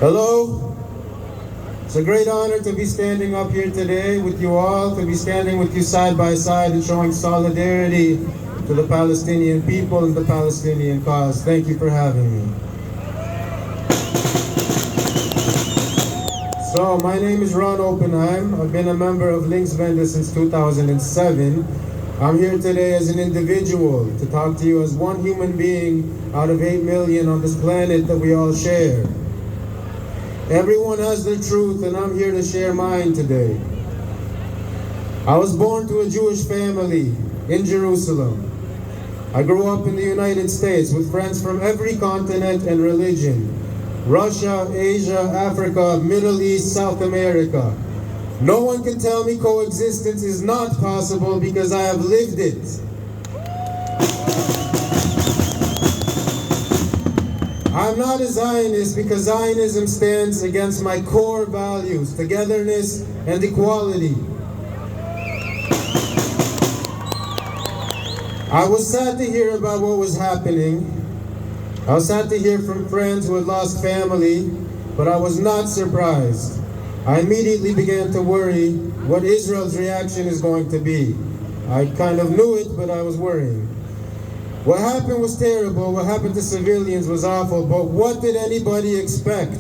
Hello. It's a great honor to be standing up here today with you all, to be standing with you side by side and showing solidarity to the Palestinian people and the Palestinian cause. Thank you for having me. So, my name is Ron Oppenheim. I've been a member of Linkswende since 2007. I'm here today as an individual to talk to you as one human being out of 8 million on this planet that we all share. Everyone has their truth, and I'm here to share mine today. I was born to a Jewish family in Jerusalem. I grew up in the United States with friends from every continent and religion: Russia, Asia, Africa, Middle East, South America. No one can tell me coexistence is not possible because I have lived it. I'm not a Zionist because Zionism stands against my core values: togetherness and equality. I was sad to hear about what was happening. I was sad to hear from friends who had lost family, but I was not surprised. I immediately began to worry what Israel's reaction is going to be. I kind of knew it, but I was worrying. What happened was terrible. What happened to civilians was awful, but what did anybody expect?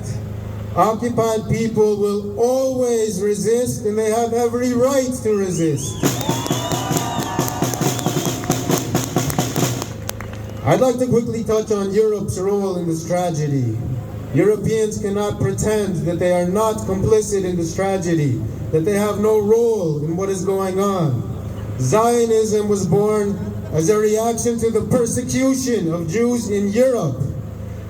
Occupied people will always resist, and they have every right to resist. I'd like to quickly touch on Europe's role in this tragedy. Europeans cannot pretend that they are not complicit in this tragedy, that they have no role in what is going on. Zionism was born as a reaction to the persecution of Jews in Europe.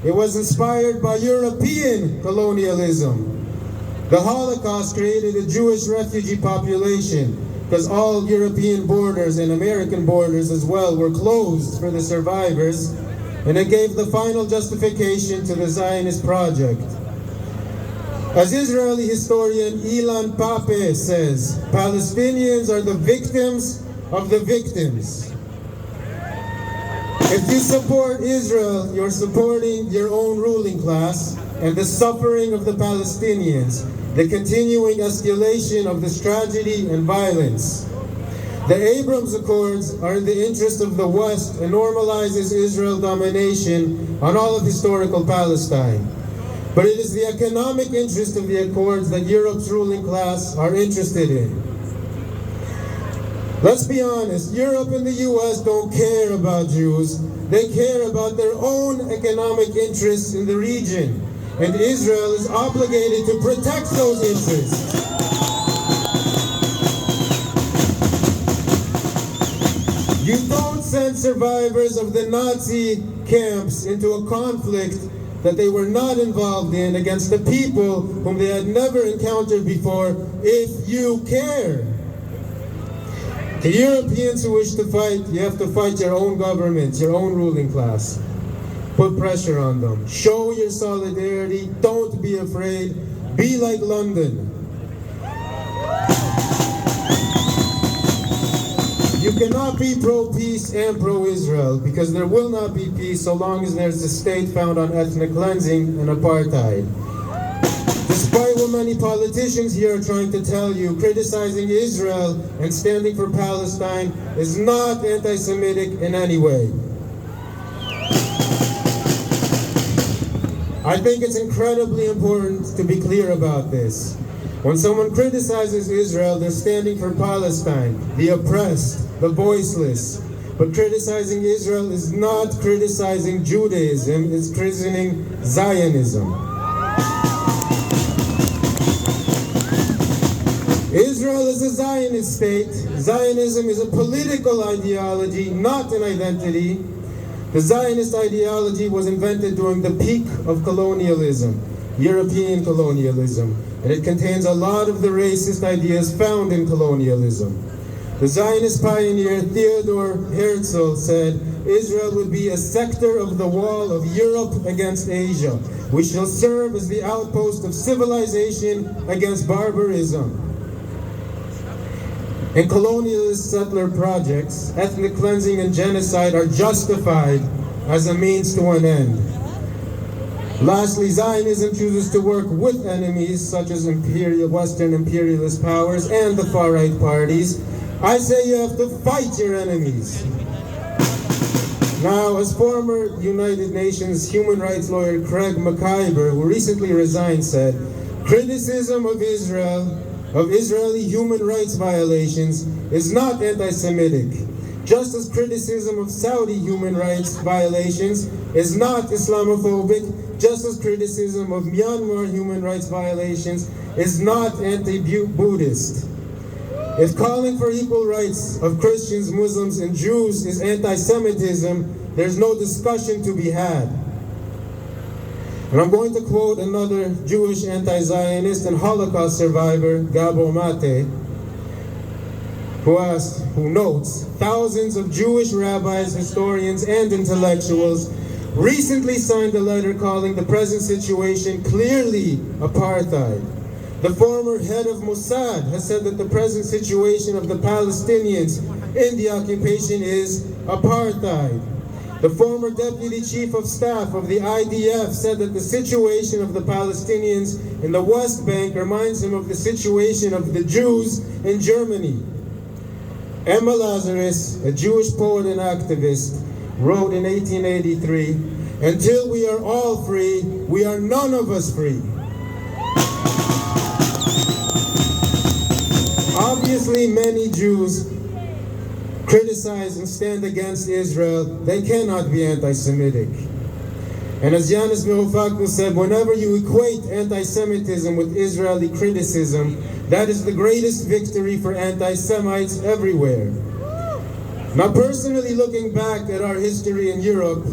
It was inspired by European colonialism. The Holocaust created a Jewish refugee population because all European borders and American borders as well were closed for the survivors, and it gave the final justification to the Zionist project. As Israeli historian Ilan Pape says, Palestinians are the victims of the victims. If you support Israel, you're supporting your own ruling class and the suffering of the Palestinians, the continuing escalation of this tragedy and violence. The Abraham Accords are in the interest of the West and normalizes Israel domination on all of historical Palestine. But it is the economic interest of the Accords that Europe's ruling class are interested in. Let's be honest, Europe and the US don't care about Jews. They care about their own economic interests in the region. And Israel is obligated to protect those interests. You don't send survivors of the Nazi camps into a conflict that they were not involved in against the people whom they had never encountered before if you care. The Europeans who wish to fight, you have to fight your own governments, your own ruling class. Put pressure on them. Show your solidarity. Don't be afraid. Be like London. You cannot be pro-peace and pro-Israel because there will not be peace so long as there's a state found on ethnic cleansing and apartheid. Despite what many politicians here are trying to tell you, criticizing Israel and standing for Palestine is not anti-Semitic in any way. I think it's incredibly important to be clear about this. When someone criticizes Israel, they're standing for Palestine, the oppressed, the voiceless. But criticizing Israel is not criticizing Judaism, it's criticizing Zionism. Israel is a Zionist state. Zionism is a political ideology, not an identity. The Zionist ideology was invented during the peak of colonialism, European colonialism, and it contains a lot of the racist ideas found in colonialism. The Zionist pioneer Theodor Herzl said, Israel would be a sector of the wall of Europe against Asia. We shall serve as the outpost of civilization against barbarism. In colonialist settler projects, ethnic cleansing and genocide are justified as a means to an end. Lastly, Zionism chooses to work with enemies such as Western imperialist powers and the far-right parties. I say you have to fight your enemies. Now, as former United Nations human rights lawyer Craig Mokhiber, who recently resigned, said, criticism of Israel, of Israeli human rights violations, is not anti-Semitic, just as criticism of Saudi human rights violations is not Islamophobic, just as criticism of Myanmar human rights violations is not anti-Buddhist. If calling for equal rights of Christians, Muslims, and Jews is anti-Semitism, there's no discussion to be had. And I'm going to quote another Jewish anti-Zionist and Holocaust survivor, Gabor Mate, who notes, thousands of Jewish rabbis, historians, and intellectuals recently signed a letter calling the present situation clearly apartheid. The former head of Mossad has said that the present situation of the Palestinians in the occupation is apartheid. The former deputy chief of staff of the IDF said that the situation of the Palestinians in the West Bank reminds him of the situation of the Jews in Germany. Emma Lazarus, a Jewish poet and activist, wrote in 1883, "Until we are all free, we are none of us free." Obviously, many Jews criticize and stand against Israel. They cannot be anti-Semitic. And as Yanis Mirofaku said, whenever you equate anti-Semitism with Israeli criticism, that is the greatest victory for anti-Semites everywhere. Now, personally looking back at our history in Europe,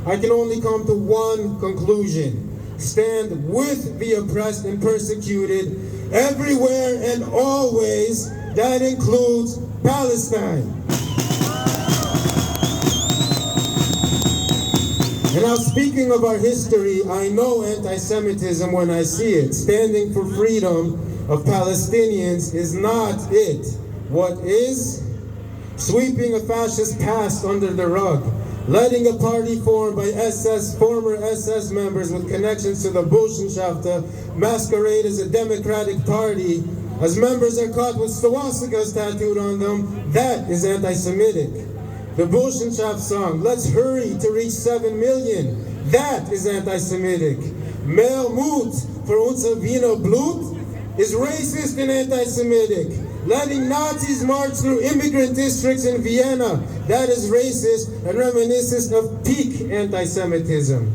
I can only come to one conclusion: stand with the oppressed and persecuted everywhere and always. That includes Palestine. And now, speaking of our history, I know anti-Semitism when I see it. Standing for freedom of Palestinians is not it. What is? Sweeping a fascist past under the rug, letting a party formed by former SS members with connections to the Burschenschaft masquerade as a democratic party, as members are caught with swastikas tattooed on them. That is anti-Semitic. The Burschenschaft song, "Let's hurry to reach 7 million," that is anti-Semitic. "Mehr Mut für unser Wiener Blut" is racist and anti-Semitic. Letting Nazis march through immigrant districts in Vienna, that is racist and reminiscent of peak anti-Semitism.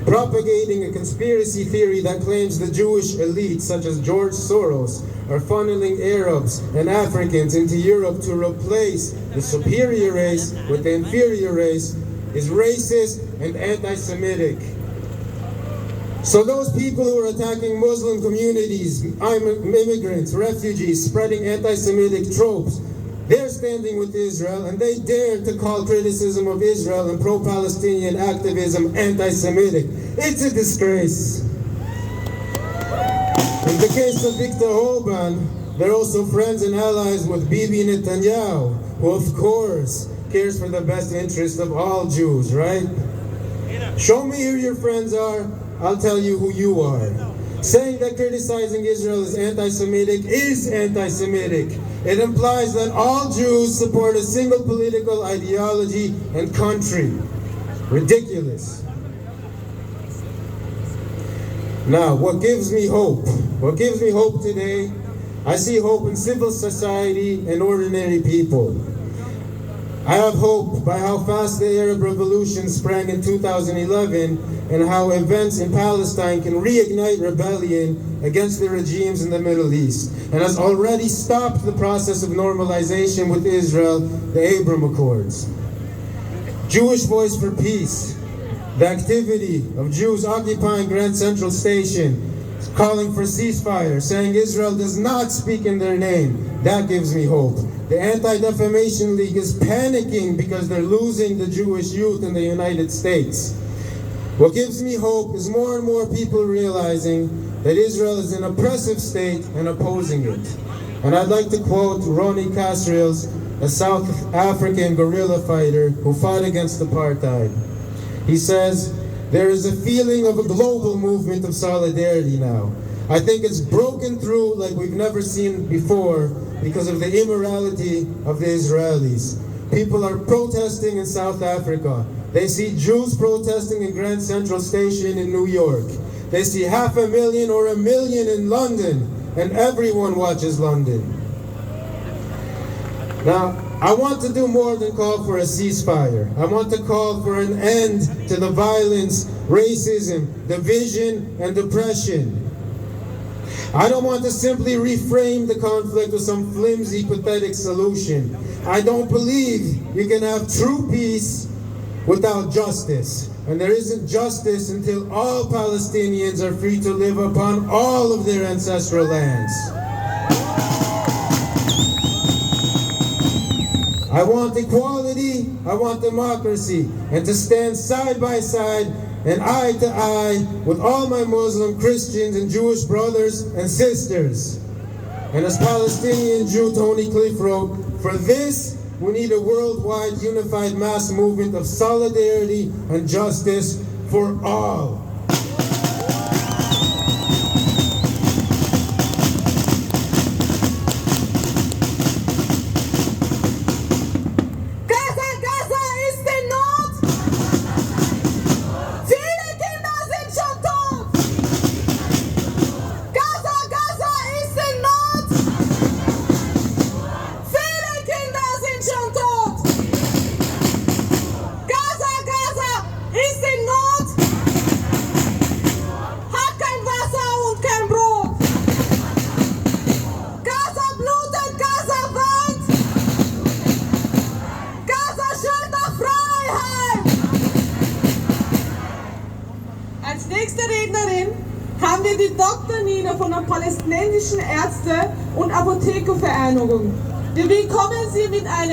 Propagating a conspiracy theory that claims the Jewish elite, such as George Soros, are funneling Arabs and Africans into Europe to replace the superior race with the inferior race is racist and anti-Semitic. So those people who are attacking Muslim communities, immigrants, refugees, spreading anti-Semitic tropes, they're standing with Israel, and they dare to call criticism of Israel and pro-Palestinian activism anti-Semitic. It's a disgrace. In the case of Viktor Orban, they're also friends and allies with Bibi Netanyahu, who of course cares for the best interest of all Jews, right? Show me who your friends are, I'll tell you who you are. Saying that criticizing Israel is anti-Semitic is anti-Semitic. It implies that all Jews support a single political ideology and country. Ridiculous. Now, what gives me hope? What gives me hope today? I see hope in civil society and ordinary people. I have hope by how fast the Arab Revolution sprang in 2011 and how events in Palestine can reignite rebellion against the regimes in the Middle East and has already stopped the process of normalization with Israel, the Abraham Accords. Jewish Voice for Peace, the activity of Jews occupying Grand Central Station, calling for ceasefire, saying Israel does not speak in their name. That gives me hope. The Anti-Defamation League is panicking because they're losing the Jewish youth in the United States. What gives me hope is more and more people realizing that Israel is an oppressive state and opposing it. And I'd like to quote Ronnie Casriels, a South African guerrilla fighter who fought against apartheid. He says, There is a feeling of a global movement of solidarity now. I think it's broken through like we've never seen before because of the immorality of the Israelis. People are protesting in South Africa. They see Jews protesting in Grand Central Station in New York. They see 500,000 or 1 million in London, and everyone watches London. Now, I want to do more than call for a ceasefire. I want to call for an end to the violence, racism, division, and depression. I don't want to simply reframe the conflict with some flimsy, pathetic solution. I don't believe you can have true peace without justice. And there isn't justice until all Palestinians are free to live upon all of their ancestral lands. I want equality, I want democracy, and to stand side by side and eye to eye with all my Muslim, Christians, and Jewish brothers and sisters. And as Palestinian Jew Tony Cliff wrote, for this we need a worldwide unified mass movement of solidarity and justice for all. Die Dr. Nina von der palästinensischen Ärzte- und Apothekervereinigung. Wir willkommen Sie mit einer